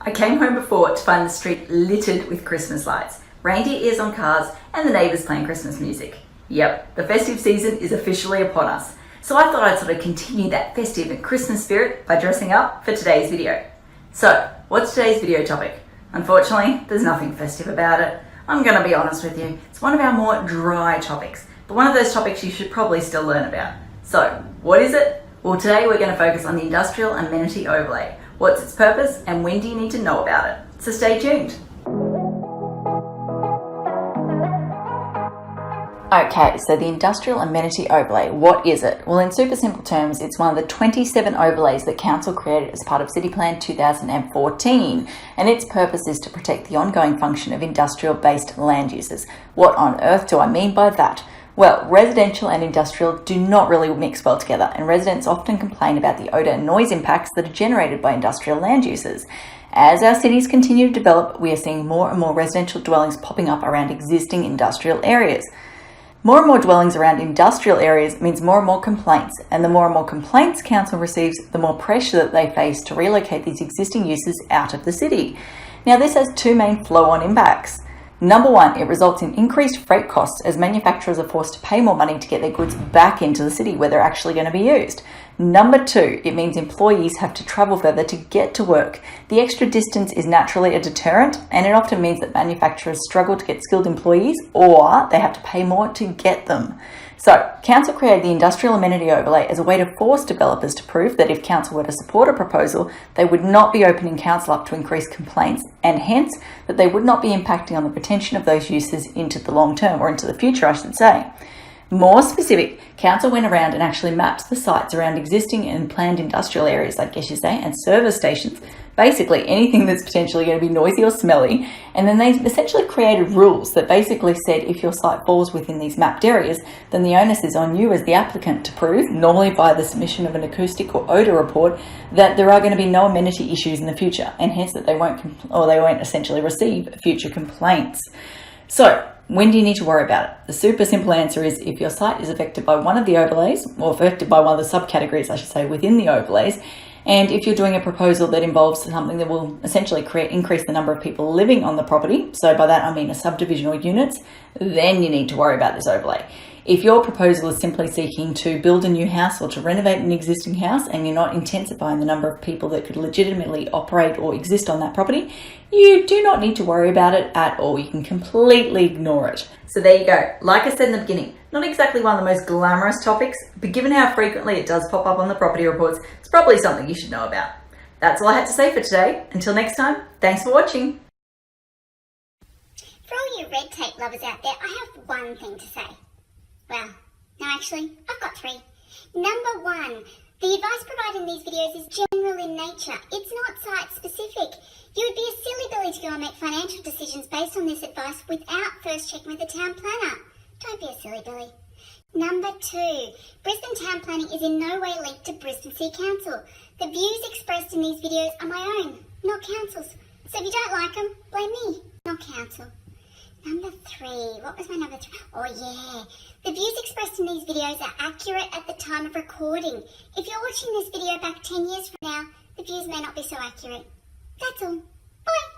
I came home before to find the street littered with Christmas lights, reindeer ears on cars, and the neighbours playing Christmas music. Yep, the festive season is officially upon us, so I thought I'd sort of continue that festive and Christmas spirit by dressing up for today's video. So, what's today's video topic? Unfortunately, there's nothing festive about it. I'm going to be honest with you, it's one of our more dry topics, but one of those topics you should probably still learn about. So, what is it? Well, today we're going to focus on the Industrial Amenity Overlay. What's its purpose and when do you need to know about it? So stay tuned. Okay, so the Industrial Amenity Overlay, what is it? Well, in super simple terms, it's one of the 27 overlays that Council created as part of City Plan 2014, and its purpose is to protect the ongoing function of industrial-based land uses. What on earth do I mean by that? Well, residential and industrial do not really mix well together, and residents often complain about the odour and noise impacts that are generated by industrial land uses. As our cities continue to develop, we are seeing more and more residential dwellings popping up around existing industrial areas. More and more dwellings around industrial areas means more and more complaints, and the more complaints Council receives, the more pressure that they face to relocate these existing uses out of the city. Now, this has two main flow-on impacts. Number one, it results in increased freight costs as manufacturers are forced to pay more money to get their goods back into the city where they're actually going to be used. Number two, it means employees have to travel further to get to work. The extra distance is naturally a deterrent, and it often means that manufacturers struggle to get skilled employees or they have to pay more to get them. So, Council created the Industrial Amenity Overlay as a way to force developers to prove that if Council were to support a proposal, they would not be opening Council up to increased complaints, and hence that they would not be impacting on the retention of those uses into the long term, or into the future, I should say. More specific, Council went around and actually mapped the sites around existing and planned industrial areas, I guess you say, and service stations, basically anything that's potentially going to be noisy or smelly, and then they essentially created rules that basically said if your site falls within these mapped areas, then the onus is on you as the applicant to prove, normally by the submission of an acoustic or odour report, that there are going to be no amenity issues in the future, and hence that they won't essentially receive future complaints. So, when do you need to worry about it? The super simple answer is if your site is affected by one of the overlays, or affected by one of the subcategories, I should say, within the overlays, and if you're doing a proposal that involves something that will essentially increase the number of people living on the property, so by that I mean a subdivision or units, then you need to worry about this overlay. If your proposal is simply seeking to build a new house or to renovate an existing house and you're not intensifying the number of people that could legitimately operate or exist on that property, you do not need to worry about it at all. You can completely ignore it. So there you go. Like I said in the beginning, not exactly one of the most glamorous topics, but given how frequently it does pop up on the property reports, it's probably something you should know about. That's all I had to say for today. Until next time, thanks for watching. For all you red tape lovers out there, I have one thing to say. Well, no, actually, I've got three. Number one, the advice provided in these videos is general in nature. It's not site-specific. You would be a silly Billy to go and make financial decisions based on this advice without first checking with the town planner. Don't be a silly Billy. Number two, Brisbane town planning is in no way linked to Brisbane City Council. The views expressed in these videos are my own, not Council's. So if you don't like them, blame me, not Council. Number three, what was my number three? Oh yeah, the views expressed in these videos are accurate at the time of recording. If you're watching this video back 10 years from now, the views may not be so accurate. That's all. Bye.